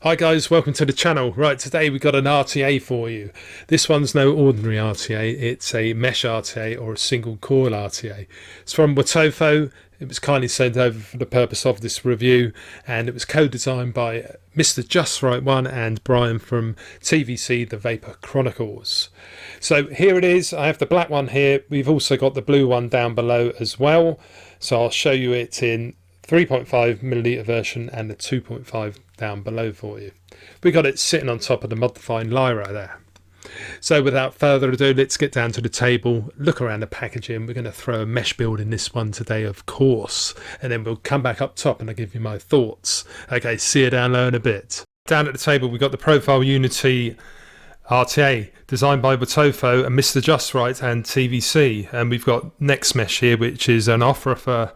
Hi guys, welcome to the channel. Right, today we've got an RTA for you. This one's no ordinary RTA, it's a mesh RTA or a single coil RTA. It's from Wotofo. It was kindly sent over for the purpose of this review, and it was co-designed by Mr. Justright1 and Brian from TVC, the Vapor Chronicles. So here it is. I have the black one here. We've also got the blue one down below as well. So I'll show you it in 3.5 milliliter version and the 2.5 down below for you. We got it sitting on top of the modifying Lyra there. So without further ado, let's get down to the table, look around the packaging. We're going to throw a mesh build in this one today, of course, and then we'll come back up top and I'll give you my thoughts. Okay, see you down low in a bit. Down at the table we've got the profile Unity RTA designed by Wotofo and Mr. Justright and TVC, and we've got Next Mesh here, which is an offer for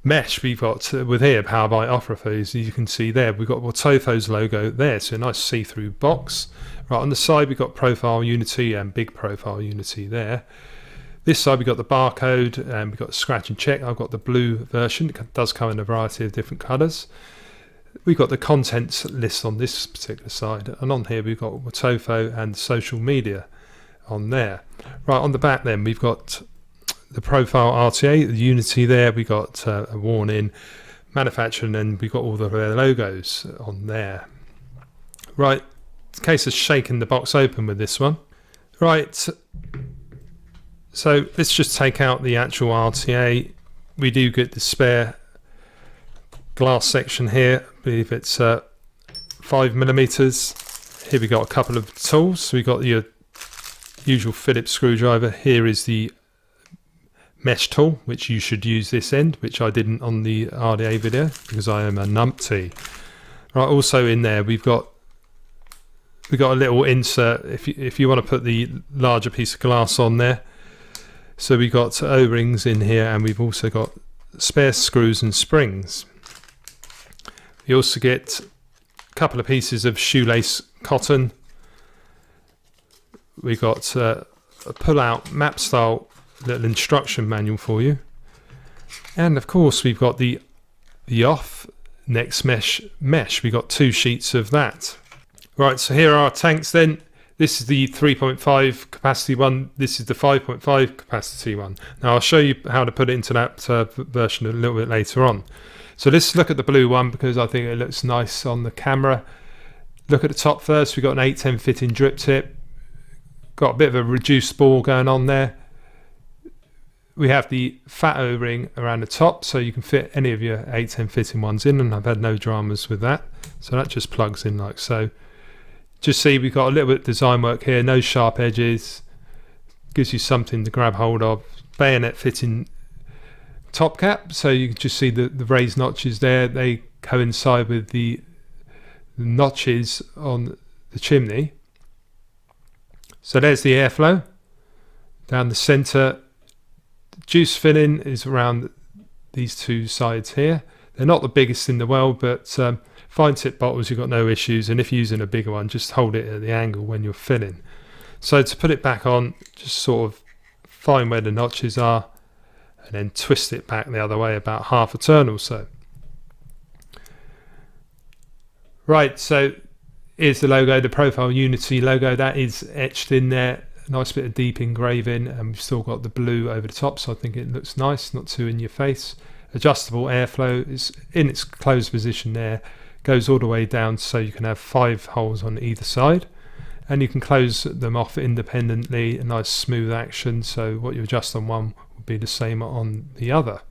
mesh we've got with here, powered by Wotofo. As you can see there, we've got Wotofo's logo there, so a nice see-through box. Right on the side we've got Profile Unity and Big Profile Unity there. This side we've got the barcode and we've got scratch and check. I've got the blue version. It does come in a variety of different colours. We've got the contents list on this particular side, and on here we've got Wotofo and social media on there. Right on the back then we've got the Profile RTA, the Unity there. We got a warning, manufacturing, and we've got all of their logos on there. Right, it's a case of shaking the box open with this one. Right, so let's just take out the actual RTA. We do get the spare glass section here. I believe it's 5mm. Here we got a couple of tools. So we got your usual Phillips screwdriver. Here is the mesh tool, which you should use this end, which I didn't on the RDA video because I am a numpty. Right, also in there we've got a little insert if you want to put the larger piece of glass on there. So we've got O-rings in here, and we've also got spare screws and springs. You also get a couple of pieces of shoelace cotton. We've got a pull-out map style little instruction manual for you, and of course we've got the off Next Mesh. We got 2 sheets of that. Right, so here are our tanks then. This is the 3.5 capacity one, this is the 5.5 capacity one. Now I'll show you how to put it into that version a little bit later on. So let's look at the blue one because I think it looks nice on the camera. Look at the top first. We've got an 810 fitting drip tip, got a bit of a reduced bore going on there. We have the fat O-ring around the top, so you can fit any of your 810 fitting ones in, and I've had no dramas with that. So that just plugs in like so. Just see we've got a little bit of design work here, no sharp edges, gives you something to grab hold of. Bayonet fitting top cap, so you can just see the raised notches there. They coincide with the notches on the chimney. So there's the airflow down the centre. Juice filling is around these 2 sides here. They're not the biggest in the world, but fine tip bottles you've got no issues, and if you're using a bigger one, just hold it at the angle when you're filling. So to put it back on, just sort of find where the notches are and then twist it back the other way about half a turn or so. Right, so here's the logo, the Profile Unity logo. That is etched in there. Nice bit of deep engraving, and we've still got the blue over the top, so I think it looks nice, not too in your face. Adjustable airflow is in its closed position there, goes all the way down so you can have 5 holes on either side, and you can close them off independently. A nice smooth action, so what you adjust on one will be the same on the other.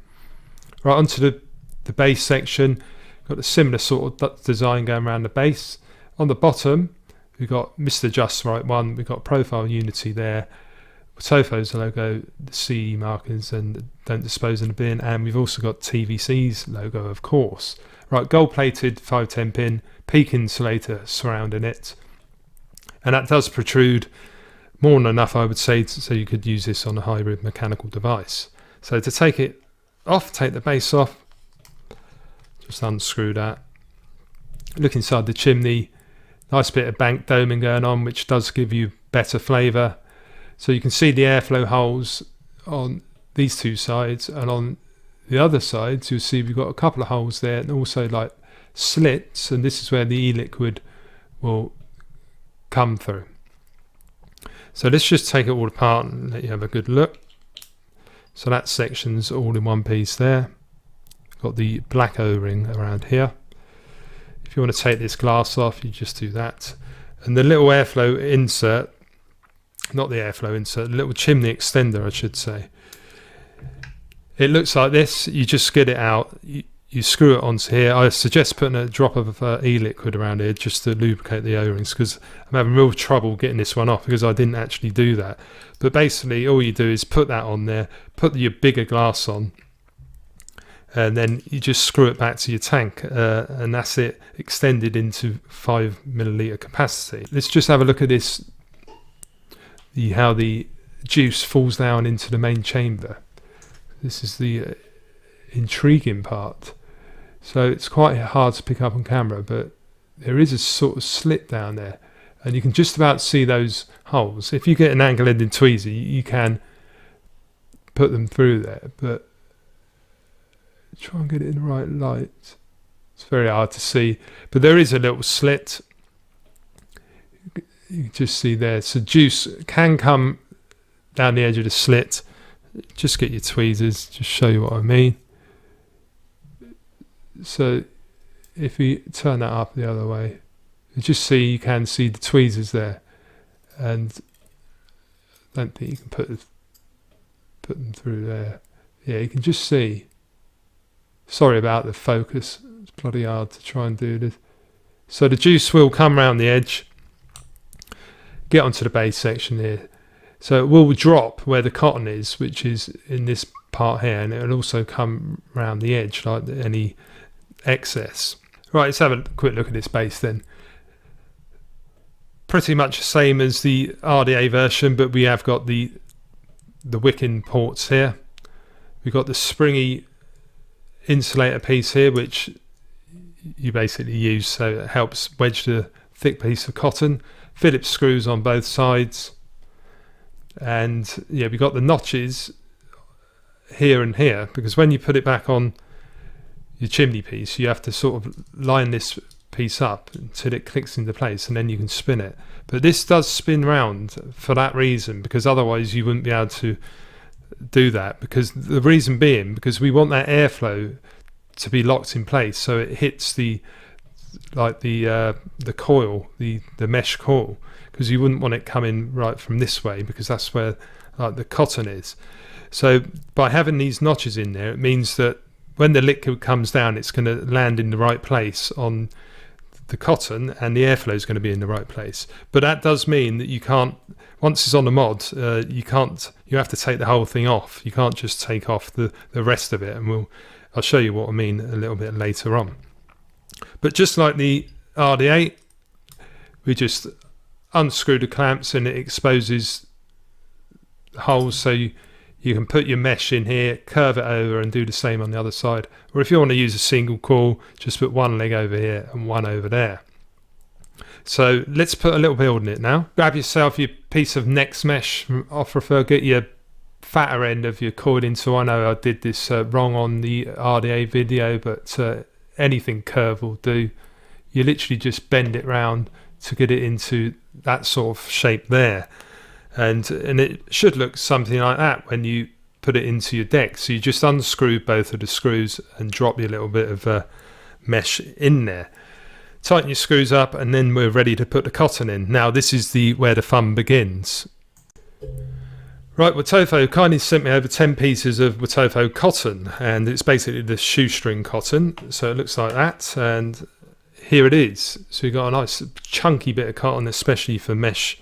Right, onto the base section. Got a similar sort of design going around the base. On the bottom we've got Mr. Justright1, we've got Profile Unity there, Wotofo's logo, the CE markers, and don't dispose in the bin, and we've also got TVC's logo, of course. Right, gold plated 510 pin, peak insulator surrounding it, and that does protrude more than enough, I would say, so you could use this on a hybrid mechanical device. So to take it off, take the base off, just unscrew that. Look inside the chimney. Nice bit of bank doming going on, which does give you better flavour. So you can see the airflow holes on these 2 sides, and on the other sides you'll see we've got a couple of holes there, and also like slits, and this is where the e-liquid will come through. So let's just take it all apart and let you have a good look. So that section's all in one piece there. Got the black O-ring around here. If you want to take this glass off, you just do that. And the little airflow insert, not the airflow insert, the little chimney extender, I should say. It looks like this. You just get it out. You screw it onto here. I suggest putting a drop of e-liquid around here just to lubricate the O-rings, because I'm having real trouble getting this one off because I didn't actually do that. But basically all you do is put that on there, put your bigger glass on, and then you just screw it back to your tank, and that's it, extended into 5 milliliter capacity. Let's just have a look at this, how the juice falls down into the main chamber. This is the intriguing part. So it's quite hard to pick up on camera, but there is a sort of slit down there, and you can just about see those holes. If you get an angle-ended tweezer, you can put them through there, but try and get it in the right light. It's very hard to see, but there is a little slit. You can just see there. So juice can come down the edge of the slit. Just get your tweezers, just show you what I mean. So if we turn that up the other way, you just see, you can see the tweezers there, and I don't think you can put them through there. Yeah, you can just see. Sorry about the focus, it's bloody hard to try and do this. So the juice will come around the edge, get onto the base section here. So it will drop where the cotton is, which is in this part here, and it will also come around the edge like any excess. Right, let's have a quick look at this base then. Pretty much the same as the RDA version, but we have got the Wicking Ports here. We've got the springy insulator piece here, which you basically use so it helps wedge the thick piece of cotton. Phillips screws on both sides. And yeah, we got the notches here and here, because when you put it back on your chimney piece, you have to sort of line this piece up until it clicks into place, and then you can spin it. But this does spin round for that reason, because otherwise you wouldn't be able to do that. Because the reason being, because we want that airflow to be locked in place, so it hits the coil, the mesh coil, because you wouldn't want it coming right from this way, because that's where the cotton is. So by having these notches in there, it means that when the liquid comes down, it's going to land in the right place on the cotton, and the airflow is going to be in the right place. But that does mean that you can't, once it's on the mod, you have to take the whole thing off. You can't just take off the rest of it, and I'll show you what I mean a little bit later on. But just like the RDA, we just unscrew the clamps and it exposes holes, so you can put your mesh in here, curve it over, and do the same on the other side. Or if you want to use a single coil, just put one leg over here and one over there. So let's put a little build in it now. Grab yourself your piece of next mesh from Wotofo, get your fatter end of your coil into. I know I did this wrong on the RDA video, but anything curve will do. You literally just bend it round to get it into that sort of shape there, and it should look something like that when you put it into your deck. So you just unscrew both of the screws and drop your little bit of mesh in there, tighten your screws up, and then we're ready to put the cotton in. Now this is where the fun begins. Right, Wotofo kindly sent me over 10 pieces of Wotofo cotton, and it's basically the shoestring cotton, so it looks like that, and here it is. So you've got a nice chunky bit of cotton, especially for mesh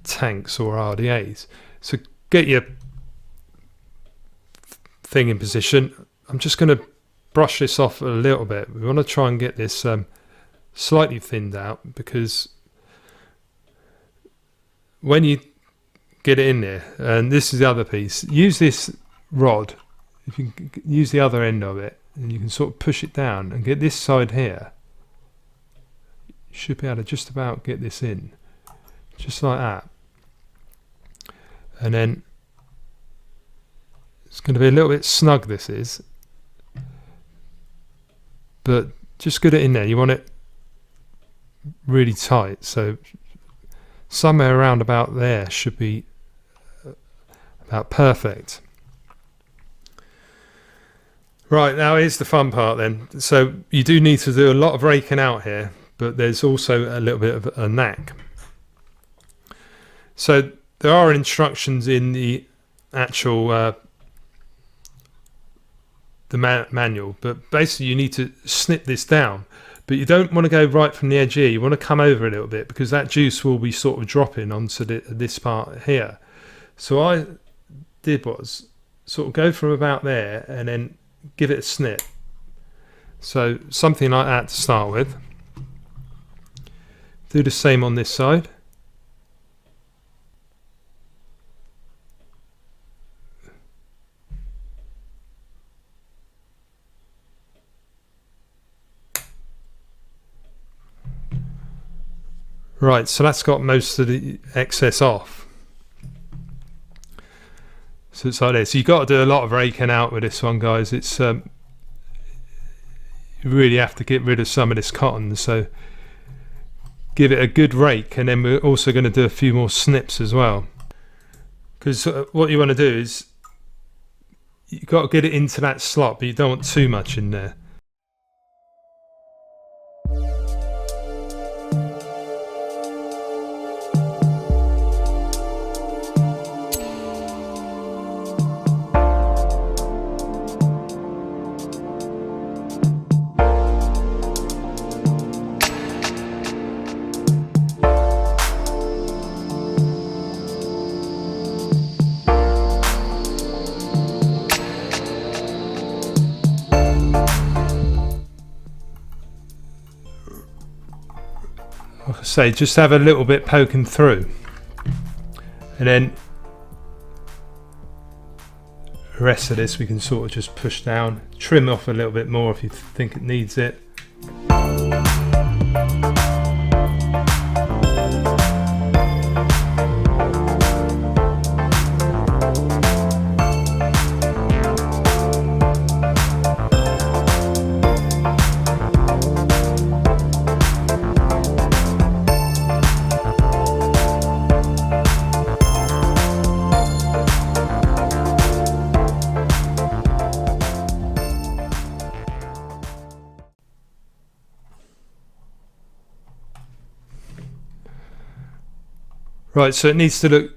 tanks or RDAs. So get your thing in position. I'm just going to brush this off a little bit. We want to try and get this slightly thinned out, because when you get it in there, and this is the other piece, use this rod, if you can use the other end of it, and you can sort of push it down and get this side here. You should be able to just about get this in, just like that. And then it's going to be a little bit snug, this is, but just get it in there. You want it really tight, so somewhere around about there should be about perfect. Right, now here's the fun part then. So you do need to do a lot of raking out here, but there's also a little bit of a knack. So there are instructions in the actual manual, but basically you need to snip this down, but you don't want to go right from the edge here. You want to come over a little bit, because that juice will be sort of dropping onto this part here. So I did was sort of go from about there and then give it a snip. So something like that to start with. Do the same on this side. Right, so that's got most of the excess off. So it's like this. You've got to do a lot of raking out with this one, guys. It's you really have to get rid of some of this cotton, so give it a good rake, and then we're also going to do a few more snips as well, because what you want to do is you've got to get it into that slot, but you don't want too much in there. Like I say, just have a little bit poking through, and then the rest of this we can sort of just push down, trim off a little bit more if you think it needs it. Right, so it needs to look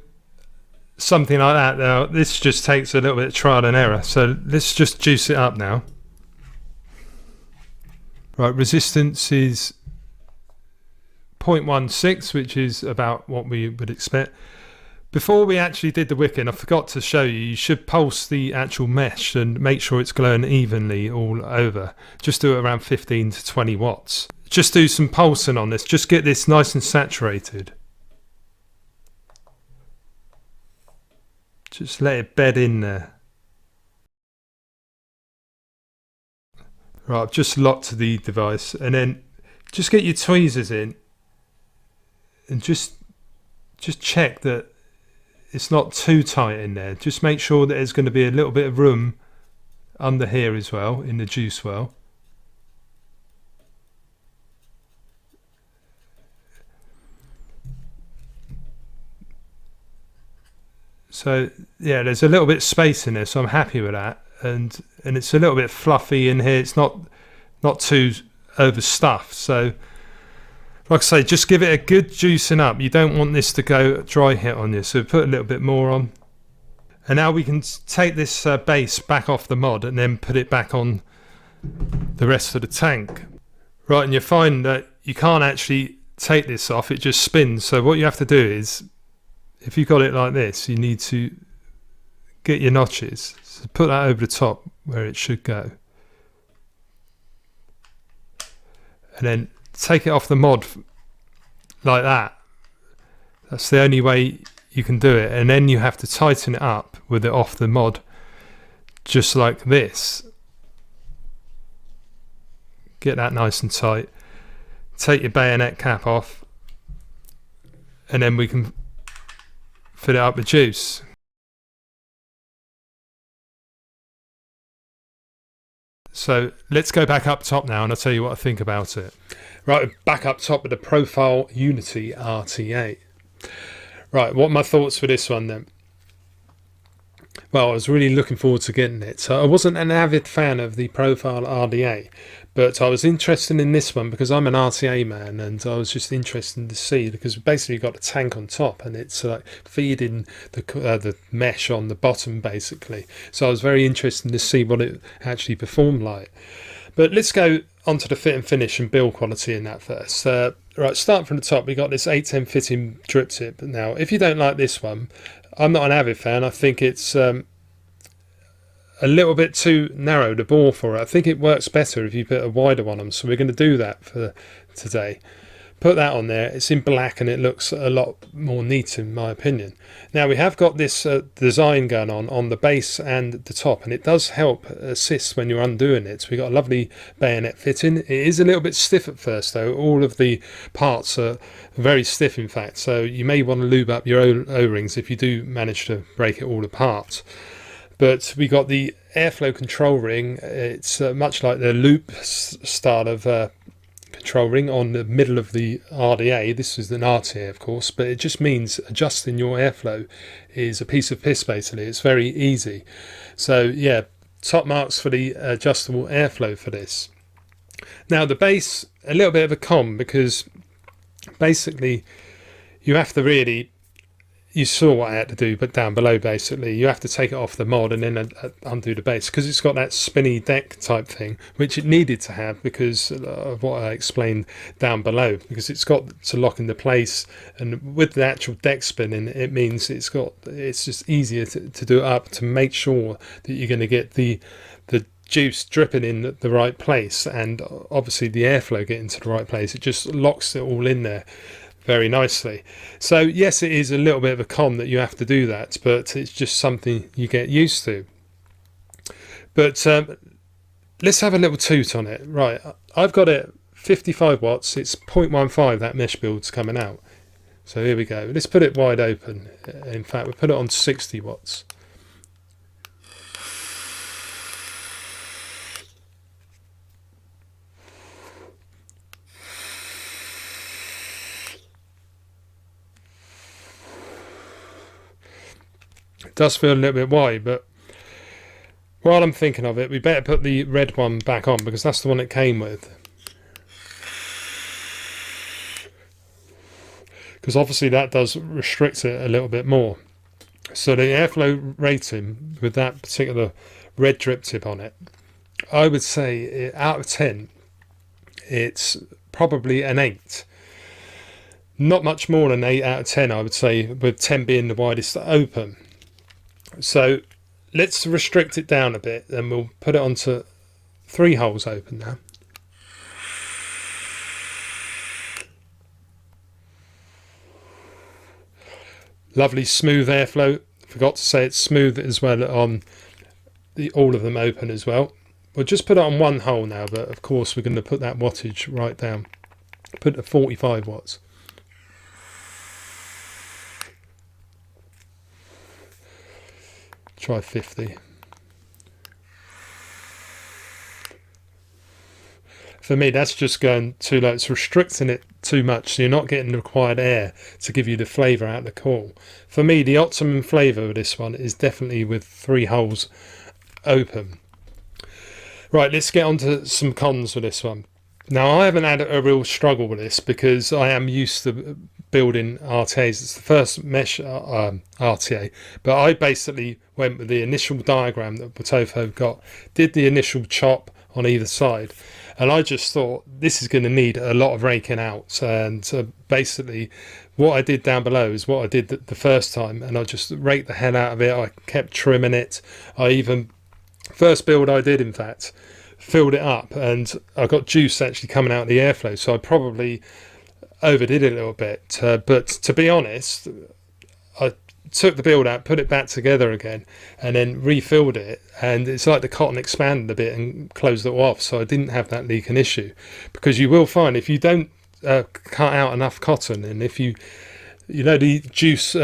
something like that. Now this just takes a little bit of trial and error, so let's just juice it up now. Right, resistance is 0.16, which is about what we would expect. Before we actually did the wicking, I forgot to show you, you should pulse the actual mesh and make sure it's glowing evenly all over. Just do it around 15 to 20 watts. Just do some pulsing on this, just get this nice and saturated. Just let it bed in there. Right, I've just locked the device, and then just get your tweezers in and just check that it's not too tight in there. Just make sure that there's going to be a little bit of room under here as well in the juice well. So yeah, there's a little bit of space in there, so I'm happy with that, and it's a little bit fluffy in here. It's not too overstuffed. So like I say, just give it a good juicing up. You don't want this to go dry hit on you, so put a little bit more on. And now we can take this base back off the mod and then put it back on the rest of the tank. Right, and you find that you can't actually take this off, it just spins. So what you have to do is, if you've got it like this, you need to get your notches. So put that over the top where it should go. And then take it off the mod like that. That's the only way you can do it. And then you have to tighten it up with it off the mod, just like this. Get that nice and tight. Take your bayonet cap off, and then we can fill it up with juice. So let's go back up top now and I'll tell you what I think about it. Right, back up top with the Profile Unity RTA. Right, what are my thoughts for this one then? Well, I was really looking forward to getting it. So I wasn't an avid fan of the Profile RDA, but I was interested in this one because I'm an RTA man, and I was just interested to see, because basically you've got a tank on top and it's like feeding the mesh on the bottom basically. So I was very interested to see what it actually performed like. But let's go onto the fit and finish and build quality in that first. Right, start from the top. We got this 810 fitting drip tip. Now, if you don't like this one, I'm not an avid fan. I think it's a little bit too narrow, the bore for it. I think it works better if you put a wider one on. So we're going to do that for today. Put that on there. It's in black and it looks a lot more neat in my opinion. Now we have got this design going on the base and the top, and it does help assist when you're undoing it. So we've got a lovely bayonet fitting. It is a little bit stiff at first though. All of the parts are very stiff in fact, so you may want to lube up your O-rings if you do manage to break it all apart. But we got the airflow control ring. It's much like the loop style of control ring on the middle of the RDA. This is an RTA of course, but it just means adjusting your airflow is a piece of piss basically. It's very easy. So yeah, top marks for the adjustable airflow for this. Now the base, a little bit of a con, because basically you have to really, you saw what I had to do, but down below basically you have to take it off the mod and then undo the base, because it's got that spinny deck type thing, which it needed to have because of what I explained down below, because it's got to lock into place, and with the actual deck spinning it means it's just easier to do it up, to make sure that you're going to get the juice dripping in the right place, and obviously the airflow getting to the right place. It just locks it all in there very nicely. So yes, it is a little bit of a con that you have to do that, but it's just something you get used to. But let's have a little toot on it. Right, I've got it 55 watts. It's 0.15 that mesh build's coming out. So here we go. Let's put it wide open. In fact, we'll put it on 60 watts. It does feel a little bit wide, but while I'm thinking of it, we better put the red one back on, because that's the one it came with. Because obviously that does restrict it a little bit more. So the airflow rating with that particular red drip tip on it, I would say out of 10, it's probably an 8. Not much more than 8 out of 10, I would say, with 10 being the widest open. So let's restrict it down a bit, and we'll put it onto 3 holes open now. Lovely smooth airflow. Forgot to say it's smooth as well on all of them open as well. We'll just put it on 1 hole now, but of course we're going to put that wattage right down. Put it at 45 watts. Try 50. For me, that's just going too low. It's restricting it too much, so you're not getting the required air to give you the flavour out of the coil. For me, the optimum flavour of this one is definitely with 3 holes open. Right, let's get on to some cons with this one. Now, I haven't had a real struggle with this because I am used to building RTAs. It's the first mesh RTA, but I basically went with the initial diagram that Wotofo got, did the initial chop on either side, and I just thought this is going to need a lot of raking out. And basically what I did down below is what I did the first time, and I just raked the hell out of it. I kept trimming it. I even, first build I did in fact, filled it up, and I got juice actually coming out of the airflow, so I probably overdid it a little bit, but to be honest, I took the build out, put it back together again, and then refilled it, and it's like the cotton expanded a bit and closed it off, so I didn't have that leaking issue. Because you will find if you don't cut out enough cotton, and if you know the juice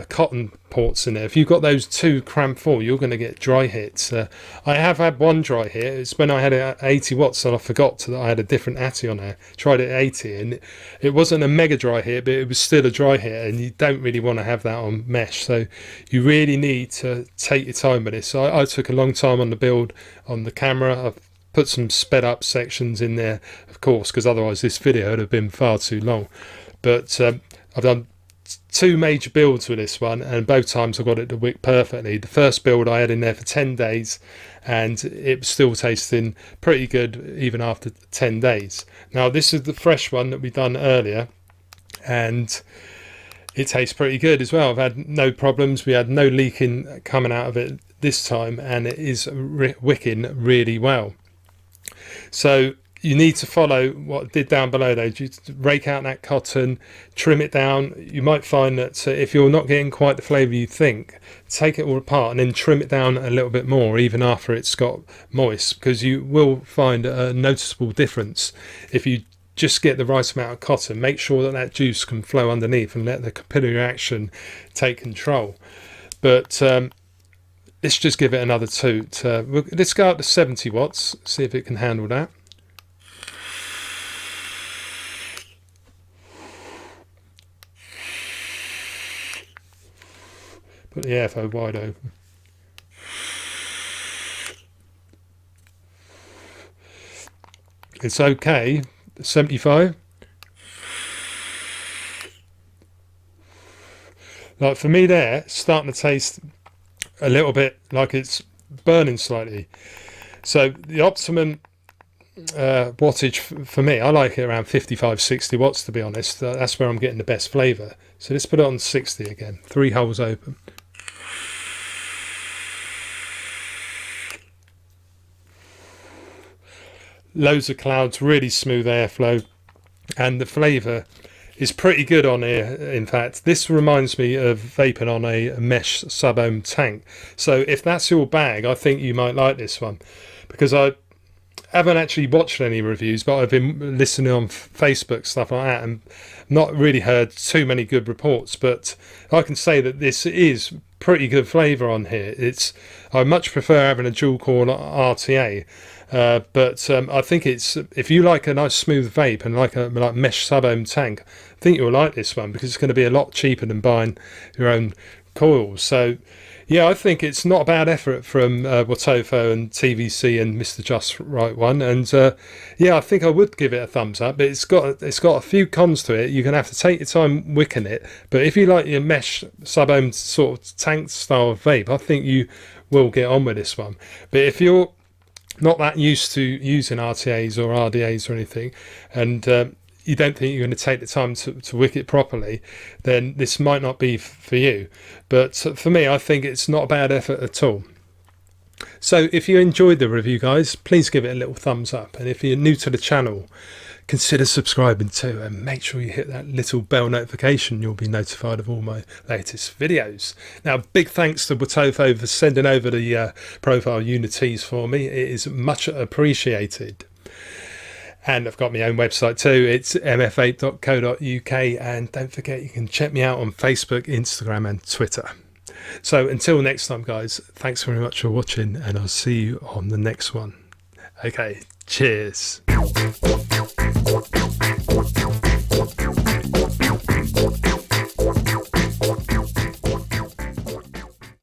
cotton ports in there. If you've got those two crammed full, you're going to get dry hits. I have had one dry hit. It's when I had it at 80 watts and I forgot that I had a different ATI on there. Tried it at 80 and it wasn't a mega dry hit, but it was still a dry hit, and you don't really want to have that on mesh. So you really need to take your time with this. So I took a long time on the build on the camera. I've put some sped up sections in there, of course, because otherwise this video would have been far too long. But I've done 2 major builds with this one, and both times I got it to wick perfectly. The first build I had in there for 10 days and it was still tasting pretty good even after 10 days. Now this is the fresh one that we done earlier, and it tastes pretty good as well. I've had no problems. We had no leaking coming out of it this time, and it is wicking really well. So you need to follow what I did down below though. You rake out that cotton, trim it down. You might find that if you're not getting quite the flavour you think, take it all apart and then trim it down a little bit more even after it's got moist, because you will find a noticeable difference if you just get the right amount of cotton. Make sure that that juice can flow underneath and let the capillary action take control. But let's just give it another toot. Let's go up to 70 watts, see if it can handle that. Put the airflow wide open. It's okay. 75. Like for me there, it's starting to taste a little bit like it's burning slightly. So the optimum wattage for me, I like it around 55-60 watts to be honest. That's where I'm getting the best flavour. So let's put it on 60 again. 3 holes open. Loads of clouds, really smooth airflow, and the flavour is pretty good on here. In fact, this reminds me of vaping on a mesh sub-ohm tank. So if that's your bag, I think you might like this one, because I haven't actually watched any reviews, but I've been listening on Facebook, stuff like that, and not really heard too many good reports. But I can say that this is pretty good flavour on here. I much prefer having a dual core RTA. But I think if you like a nice smooth vape and like mesh sub-ohm tank, I think you'll like this one, because it's going to be a lot cheaper than buying your own coils. So yeah, I think it's not a bad effort from Wotofo and TVC and Mr. Justright1, and yeah, I think I would give it a thumbs up. But it's got a few cons to it. You're going to have to take your time wicking it, but if you like your mesh sub-ohm sort of tank style of vape, I think you will get on with this one. But if you're not that used to using RTAs or RDAs or anything, and you don't think you're going to take the time to wick it properly, then this might not be for you. But for me, I think it's not a bad effort at all. So if you enjoyed the review, guys, please give it a little thumbs up, and if you're new to the channel, consider subscribing too, and make sure you hit that little bell notification. You'll be notified of all my latest videos. Now, big thanks to Wotofo for sending over the profile unities for me. It is much appreciated. And I've got my own website too. It's mfvape.co.uk, and don't forget you can check me out on Facebook, Instagram and Twitter. So until next time, guys, thanks very much for watching, and I'll see you on the next one. Okay, cheers.